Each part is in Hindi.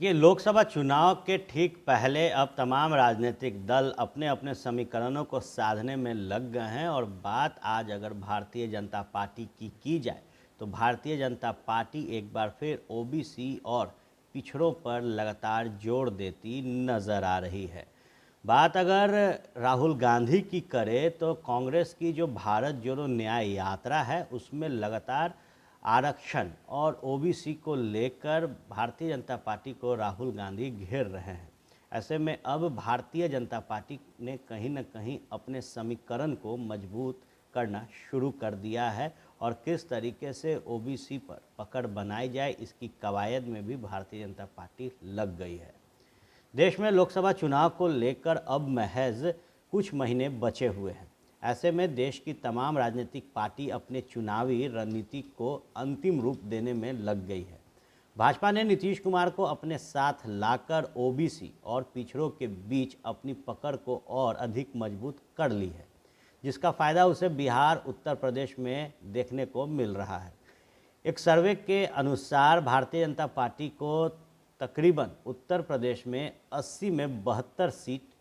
ये लोकसभा चुनाव के ठीक पहले अब तमाम राजनीतिक दल अपने अपने समीकरणों को साधने में लग गए हैं। और बात आज अगर भारतीय जनता पार्टी की जाए तो भारतीय जनता पार्टी एक बार फिर ओबीसी और पिछड़ों पर लगातार जोर देती नज़र आ रही है। बात अगर राहुल गांधी की करें तो कांग्रेस की जो भारत जोड़ो न्याय यात्रा है उसमें लगातार आरक्षण और ओबीसी को लेकर भारतीय जनता पार्टी को राहुल गांधी घेर रहे हैं। ऐसे में अब भारतीय जनता पार्टी ने कहीं न कहीं अपने समीकरण को मजबूत करना शुरू कर दिया है और किस तरीके से ओबीसी पर पकड़ बनाई जाए इसकी कवायद में भी भारतीय जनता पार्टी लग गई है। देश में लोकसभा चुनाव को लेकर अब महज कुछ महीने बचे हुए हैं। ऐसे में देश की तमाम राजनीतिक पार्टी अपने चुनावी रणनीति को अंतिम रूप देने में लग गई है। भाजपा ने नीतीश कुमार को अपने साथ लाकर ओबीसी और पिछड़ों के बीच अपनी पकड़ को और अधिक मजबूत कर ली है, जिसका फायदा उसे बिहार, उत्तर प्रदेश में देखने को मिल रहा है। एक सर्वे के अनुसार भारतीय जनता पार्टी को तकरीबन उत्तर प्रदेश में 80 में 72 सीट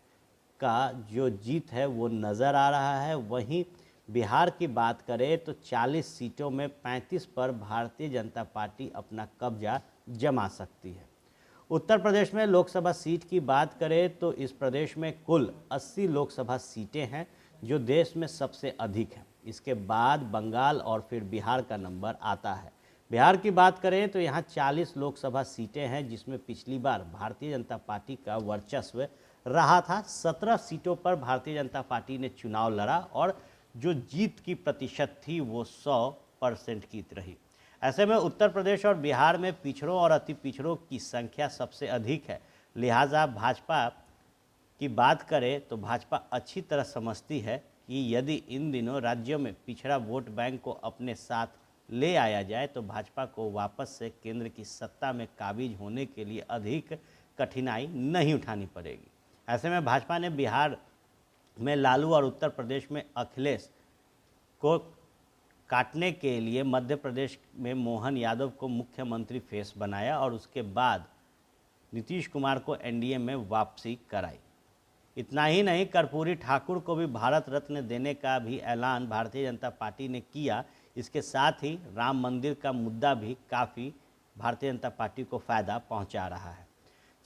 का जो जीत है वो नज़र आ रहा है। वहीं बिहार की बात करें तो 40 सीटों में 35 पर भारतीय जनता पार्टी अपना कब्जा जमा सकती है। उत्तर प्रदेश में लोकसभा सीट की बात करें तो इस प्रदेश में कुल 80 लोकसभा सीटें हैं, जो देश में सबसे अधिक हैं। इसके बाद बंगाल और फिर बिहार का नंबर आता है। बिहार की बात करें तो यहाँ 40 लोकसभा सीटें हैं, जिसमें पिछली बार भारतीय जनता पार्टी का वर्चस्व रहा था। 17 सीटों पर भारतीय जनता पार्टी ने चुनाव लड़ा और जो जीत की प्रतिशत थी वो 100% की रही। ऐसे में उत्तर प्रदेश और बिहार में पिछड़ों और अति पिछड़ों की संख्या सबसे अधिक है। लिहाजा भाजपा की बात करें तो भाजपा अच्छी तरह समझती है कि यदि इन दिनों राज्यों में पिछड़ा वोट बैंक को अपने साथ ले आया जाए तो भाजपा को वापस से केंद्र की सत्ता में काबिज होने के लिए अधिक कठिनाई नहीं उठानी पड़ेगी। ऐसे में भाजपा ने बिहार में लालू और उत्तर प्रदेश में अखिलेश को काटने के लिए मध्य प्रदेश में मोहन यादव को मुख्यमंत्री फेस बनाया और उसके बाद नीतीश कुमार को एनडीए में वापसी कराई। इतना ही नहीं, कर्पूरी ठाकुर को भी भारत रत्न देने का भी ऐलान भारतीय जनता पार्टी ने किया। इसके साथ ही राम मंदिर का मुद्दा भी काफ़ी भारतीय जनता पार्टी को फ़ायदा पहुंचा रहा है।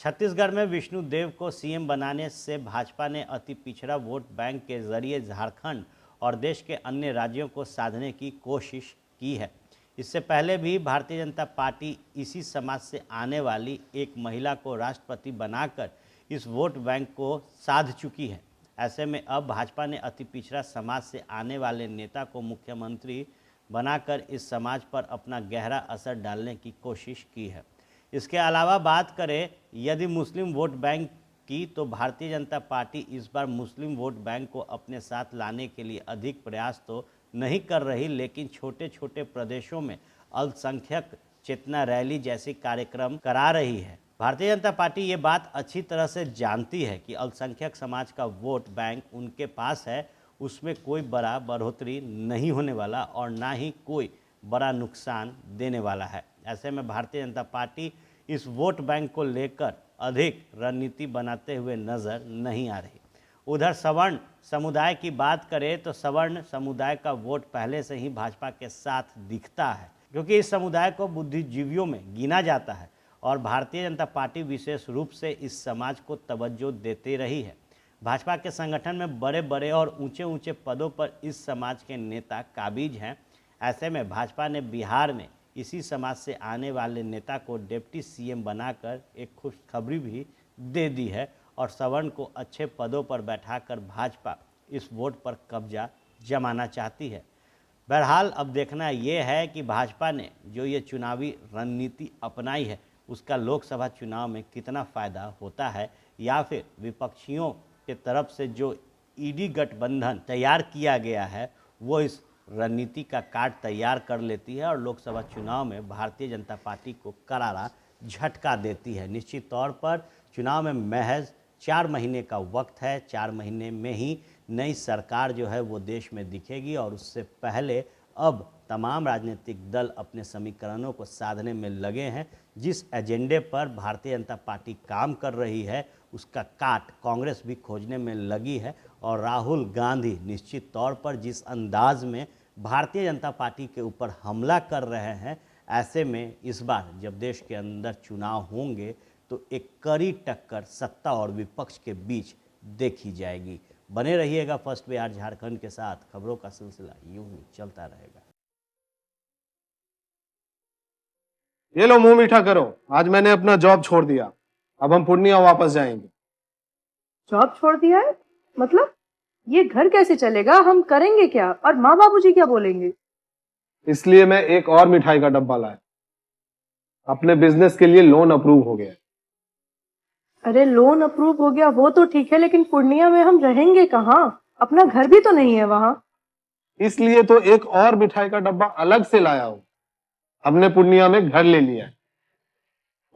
छत्तीसगढ़ में विष्णु देव को सीएम बनाने से भाजपा ने अति पिछड़ा वोट बैंक के जरिए झारखंड और देश के अन्य राज्यों को साधने की कोशिश की है। इससे पहले भी भारतीय जनता पार्टी इसी समाज से आने वाली एक महिला को राष्ट्रपति बनाकर इस वोट बैंक को साध चुकी है। ऐसे में अब भाजपा ने अति पिछड़ा समाज से आने वाले नेता को मुख्यमंत्री बनाकर इस समाज पर अपना गहरा असर डालने की कोशिश की है। इसके अलावा बात करें यदि मुस्लिम वोट बैंक की तो भारतीय जनता पार्टी इस बार मुस्लिम वोट बैंक को अपने साथ लाने के लिए अधिक प्रयास तो नहीं कर रही, लेकिन छोटे छोटे प्रदेशों में अल्पसंख्यक चेतना रैली जैसी कार्यक्रम करा रही है। भारतीय जनता पार्टी ये बात अच्छी तरह से जानती है कि अल्पसंख्यक समाज का वोट बैंक उनके पास है, उसमें कोई बड़ा बढ़ोतरी नहीं होने वाला और ना ही कोई बड़ा नुकसान देने वाला है। ऐसे में भारतीय जनता पार्टी इस वोट बैंक को लेकर अधिक रणनीति बनाते हुए नज़र नहीं आ रही। उधर सवर्ण समुदाय की बात करें तो सवर्ण समुदाय का वोट पहले से ही भाजपा के साथ दिखता है, क्योंकि इस समुदाय को बुद्धिजीवियों में गिना जाता है और भारतीय जनता पार्टी विशेष रूप से इस समाज को तवज्जो देती रही है। भाजपा के संगठन में बड़े बड़े और ऊंचे ऊंचे पदों पर इस समाज के नेता काबिज हैं। ऐसे में भाजपा ने बिहार में इसी समाज से आने वाले नेता को डिप्टी सीएम बनाकर एक खुशखबरी भी दे दी है और सवर्ण को अच्छे पदों पर बैठाकर भाजपा इस वोट पर कब्जा जमाना चाहती है। बहरहाल अब देखना यह है कि भाजपा ने जो ये चुनावी रणनीति अपनाई है उसका लोकसभा चुनाव में कितना फ़ायदा होता है, या फिर विपक्षियों के तरफ से जो ईडी गठबंधन तैयार किया गया है वो इस रणनीति का कार्ड तैयार कर लेती है और लोकसभा चुनाव में भारतीय जनता पार्टी को करारा झटका देती है। निश्चित तौर पर चुनाव में महज 4 महीने का वक्त है। 4 महीने में ही नई सरकार जो है वो देश में दिखेगी और उससे पहले अब तमाम राजनीतिक दल अपने समीकरणों को साधने में लगे हैं, जिस एजेंडे पर भारतीय जनता पार्टी काम कर रही है उसका काट कांग्रेस भी खोजने में लगी है। और राहुल गांधी निश्चित तौर पर जिस अंदाज में भारतीय जनता पार्टी के ऊपर हमला कर रहे हैं, ऐसे में इस बार जब देश के अंदर चुनाव होंगे तो एक कड़ी टक्कर सत्ता और विपक्ष के बीच देखी जाएगी। बने रहिएगा फर्स्ट बिहार झारखंड के साथ, खबरों का सिलसिला यूं ही चलता रहेगा। ये लो मुंह मीठा करो, आज मैंने अपना जॉब छोड़ दिया, अब हम पूर्णिया वापस जाएंगे। जॉब छोड़ दिया है? मतलब ये घर कैसे चलेगा? हम करेंगे क्या? और माँ बाबूजी क्या बोलेंगे? इसलिए मैं एक और मिठाई का डब्बा लाया। अपने बिजनेस के लिए लोन अप्रूव हो गया। अरे लोन अप्रूव हो गया वो तो ठीक है, लेकिन पूर्णिया में हम रहेंगे कहाँ? अपना घर भी तो नहीं है वहाँ। इसलिए तो एक और मिठाई का डब्बा अलग से लाया हूं। हमने पूर्णिया में घर ले लिया है,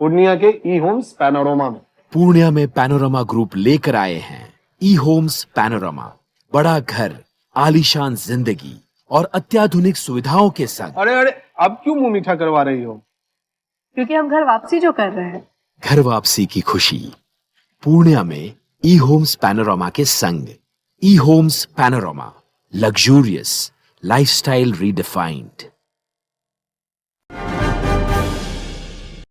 पूर्णिया के ई होम्स पैनोरमा में। पूर्णिया में पैनोरमा ग्रुप लेकर आए हैं ई होम्स पैनोरमा। बड़ा घर, आलीशान जिंदगी और अत्याधुनिक सुविधाओं के संग। अरे अरे, अब क्यों मुंह मीठा करवा रही हो? क्योंकि हम घर वापसी जो कर रहे हैं। घर वापसी की खुशी पूर्णिया में ई होम्स पैनोरमा के संग। E Homes Panorama, luxurious lifestyle redefined.